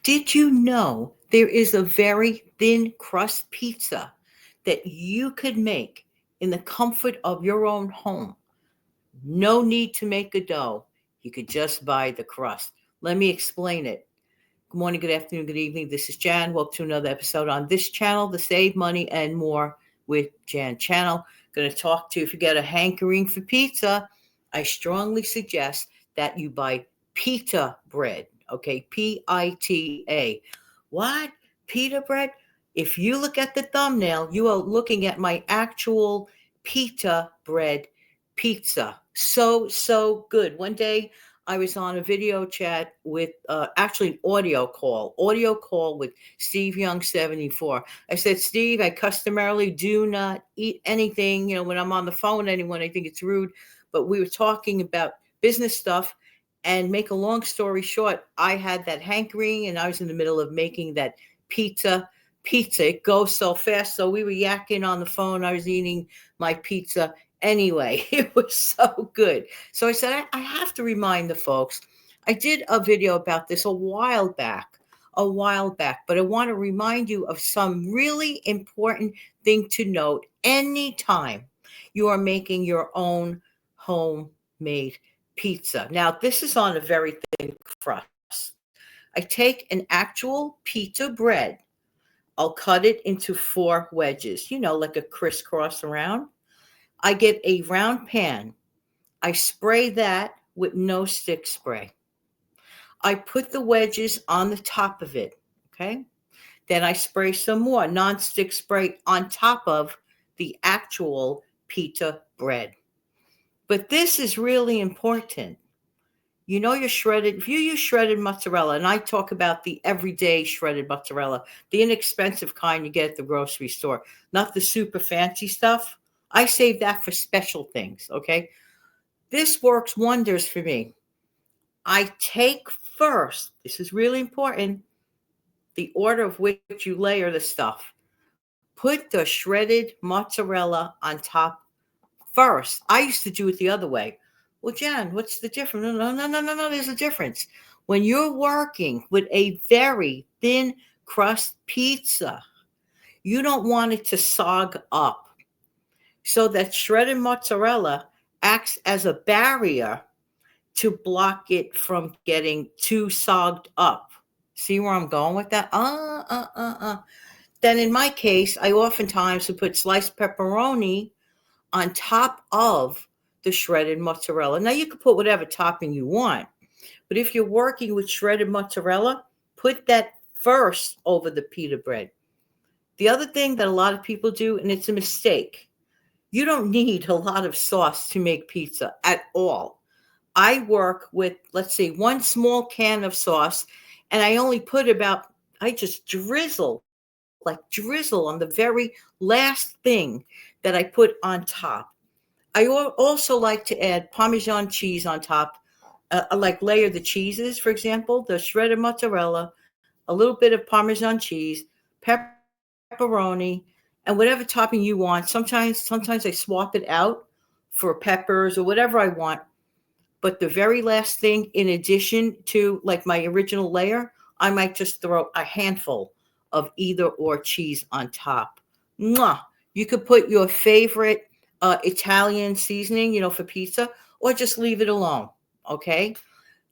Did you know there is a very thin crust pizza that you could make in the comfort of your own home? No need to make a dough. You could just buy the crust. Let me explain it. Good morning, good afternoon, good evening. This is Jan. Welcome to another episode on this channel, the Save Money and More with Jan channel. Going to talk to you if you get a hankering for pizza. I strongly suggest that you buy pita bread. Okay, Pita. What? Pita bread? If you look at the thumbnail, you are looking at my actual pita bread pizza. So good. One day I was on a video chat with actually an audio call with Steve Young 74. I said, Steve, I customarily do not eat anything, when I'm on the phone with anyone. I think it's rude, but we were talking about business stuff. And make a long story short, I had that hankering and I was in the middle of making that pizza. It goes so fast. So we were yakking on the phone. I was eating my pizza. Anyway, it was so good. So I said, I have to remind the folks. I did a video about this a while back, but I want to remind you of some really important thing to note anytime you are making your own homemade pizza. Now, this is on a very thin crust. I take an actual pita bread. I'll cut it into 4 wedges, like a crisscross around. I get a round pan. I spray that with no stick spray. I put the wedges on the top of it, okay? Then I spray some more non-stick spray on top of the actual pita bread. But this is really important. If you use shredded mozzarella, and I talk about the everyday shredded mozzarella, the inexpensive kind you get at the grocery store, not the super fancy stuff. I save that for special things, okay? This works wonders for me. I take first, this is really important, the order of which you layer the stuff. Put the shredded mozzarella on top first. I used to do it the other way. Well, Jan, what's the difference? No, there's a difference. When you're working with a very thin crust pizza, you don't want it to sog up. So that shredded mozzarella acts as a barrier to block it from getting too sogged up. See where I'm going with that? Then in my case, I oftentimes would put sliced pepperoni on top of the shredded mozzarella. Now you can put whatever topping you want, but if you're working with shredded mozzarella, put that first over the pita bread. The other thing that a lot of people do, and it's a mistake, you don't need a lot of sauce to make pizza at all. I work with, let's say, 1 small can of sauce, and I only put I just drizzle on the very last thing that I put on top. I also like to add Parmesan cheese on top. I like layer the cheeses, for example, the shredded mozzarella, a little bit of Parmesan cheese, pepperoni, and whatever topping you want. Sometimes I swap it out for peppers or whatever I want. But the very last thing, in addition to like my original layer, I might just throw a handful of either or cheese on top. Mwah! You could put your favorite Italian seasoning, for pizza, or just leave it alone, okay?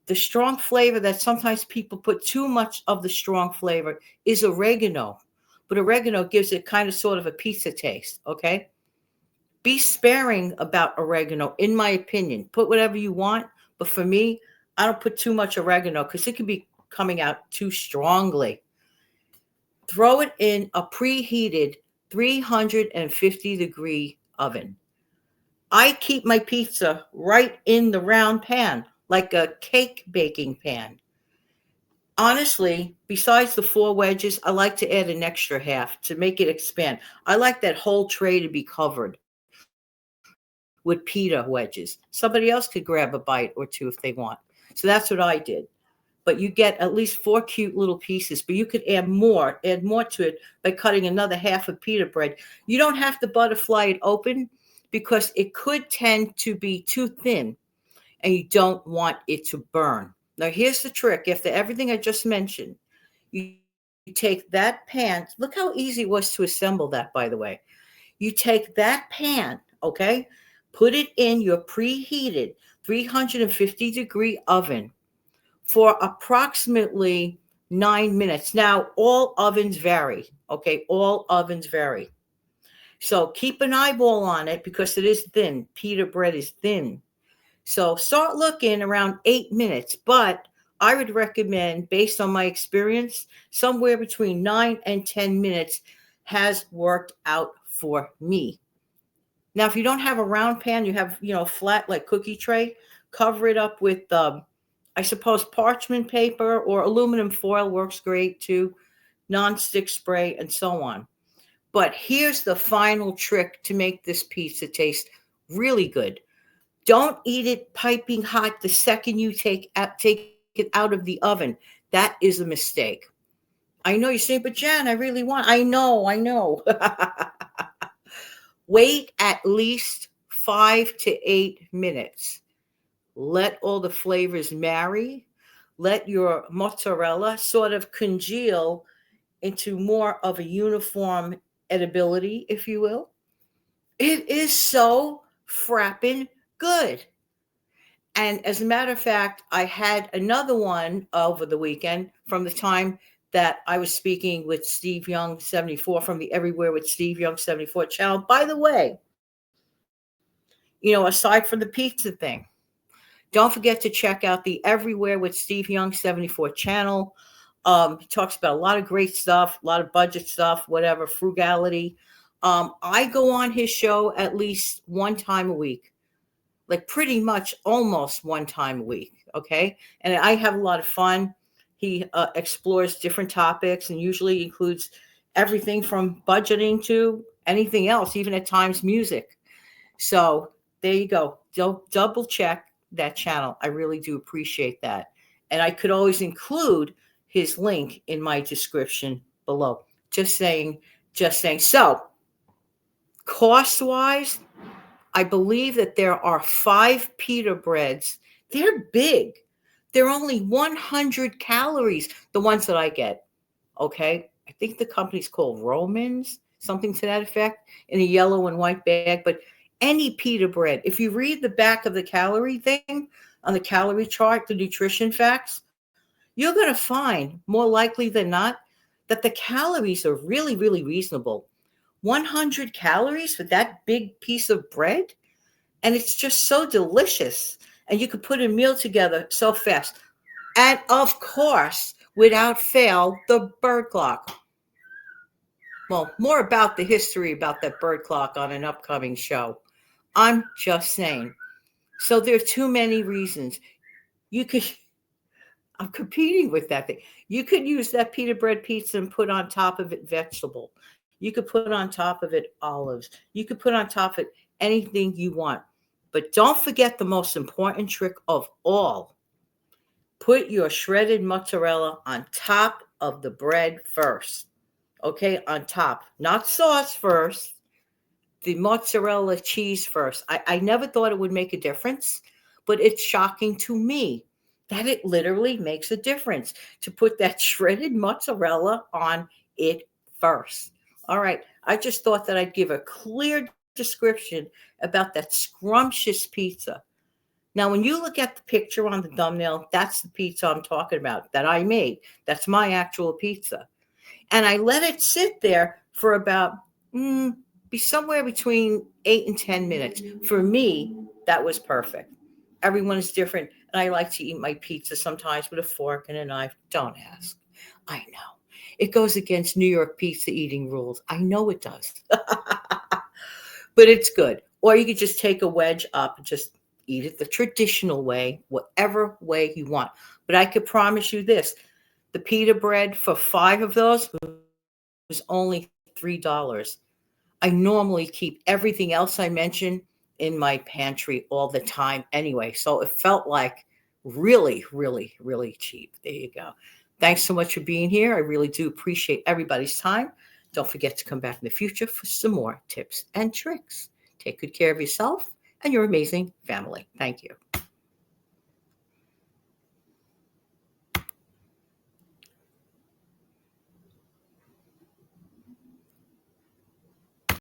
The strong flavor that sometimes people put too much of the strong flavor is oregano. But oregano gives it kind of sort of a pizza taste, okay? Be sparing about oregano, in my opinion. Put whatever you want, but for me, I don't put too much oregano because it can be coming out too strongly. Throw it in a preheated 350-degree oven. I keep my pizza right in the round pan, like a cake baking pan. Honestly, besides the 4 wedges, I like to add an extra half to make it expand. I like that whole tray to be covered with pita wedges. Somebody else could grab a bite or 2 if they want. So that's what I did. But you get at least 4 cute little pieces, but you could add more to it by cutting another half of pita bread. You don't have to butterfly it open because it could tend to be too thin and you don't want it to burn. Now, here's the trick. After everything I just mentioned, you take that pan. Look how easy it was to assemble that, by the way. You take that pan, okay, put it in your preheated 350-degree oven for approximately 9 minutes. Now, all ovens vary, okay? All ovens vary. So keep an eyeball on it because it is thin. Pita bread is thin. So start looking around 8 minutes, but I would recommend, based on my experience, somewhere between 9 and 10 minutes has worked out for me. Now, if you don't have a round pan, you have, flat like cookie tray, cover it up with, I suppose, parchment paper or aluminum foil works great too, non-stick spray, and so on. But here's the final trick to make this pizza taste really good. Don't eat it piping hot the second you take it out of the oven. That is a mistake. I know you're saying, but Jan, I really want. I know. Wait at least 5 to 8 minutes. Let all the flavors marry. Let your mozzarella sort of congeal into more of a uniform edibility, if you will. It is so frapping good. And as a matter of fact, I had another one over the weekend from the time that I was speaking with Steve Young 74 from the Everywhere with Steve Young 74 channel. By the way, aside from the pizza thing, don't forget to check out the Everywhere with Steve Young 74 channel. He talks about a lot of great stuff, a lot of budget stuff, whatever, frugality. I go on his show at least one time a week, like pretty much almost one time a week. Okay. And I have a lot of fun. He explores different topics and usually includes everything from budgeting to anything else, even at times music. So there you go. Double check that channel. I really do appreciate that. And I could always include his link in my description below. Just saying. So cost wise, I believe that there are 5 pita breads. They're big. They're only 100 calories, the ones that I get. Okay. I think the company's called Romans, something to that effect, in a yellow and white bag. But any pita bread, if you read the back of the calorie thing on the calorie chart, the nutrition facts, you're going to find more likely than not that the calories are really, really reasonable. 100 calories for that big piece of bread. And it's just so delicious. And you could put a meal together so fast. And of course, without fail, the bird clock. Well, more about the history about that bird clock on an upcoming show. I'm just saying. So there are too many reasons. I'm competing with that thing. You could use that pita bread pizza and put on top of it vegetable. You could put on top of it olives. You could put on top of it anything you want. But don't forget the most important trick of all. Put your shredded mozzarella on top of the bread first. Okay, on top. Not sauce first. The mozzarella cheese first. I never thought it would make a difference, but it's shocking to me that it literally makes a difference to put that shredded mozzarella on it first. All right. I just thought that I'd give a clear description about that scrumptious pizza. Now, when you look at the picture on the thumbnail, that's the pizza I'm talking about that I made. That's my actual pizza. And I let it sit there for about be somewhere between 8 and 10 minutes. For me, that was perfect. Everyone is different. And I like to eat my pizza sometimes with a fork and a knife. Don't ask. I know. It goes against New York pizza eating rules. I know it does. But it's good. Or you could just take a wedge up and just eat it the traditional way, whatever way you want. But I could promise you this. The pita bread for 5 of those was only $3. I normally keep everything else I mentioned in my pantry all the time anyway. So it felt like really, really, really cheap. There you go. Thanks so much for being here. I really do appreciate everybody's time. Don't forget to come back in the future for some more tips and tricks. Take good care of yourself and your amazing family. Thank you.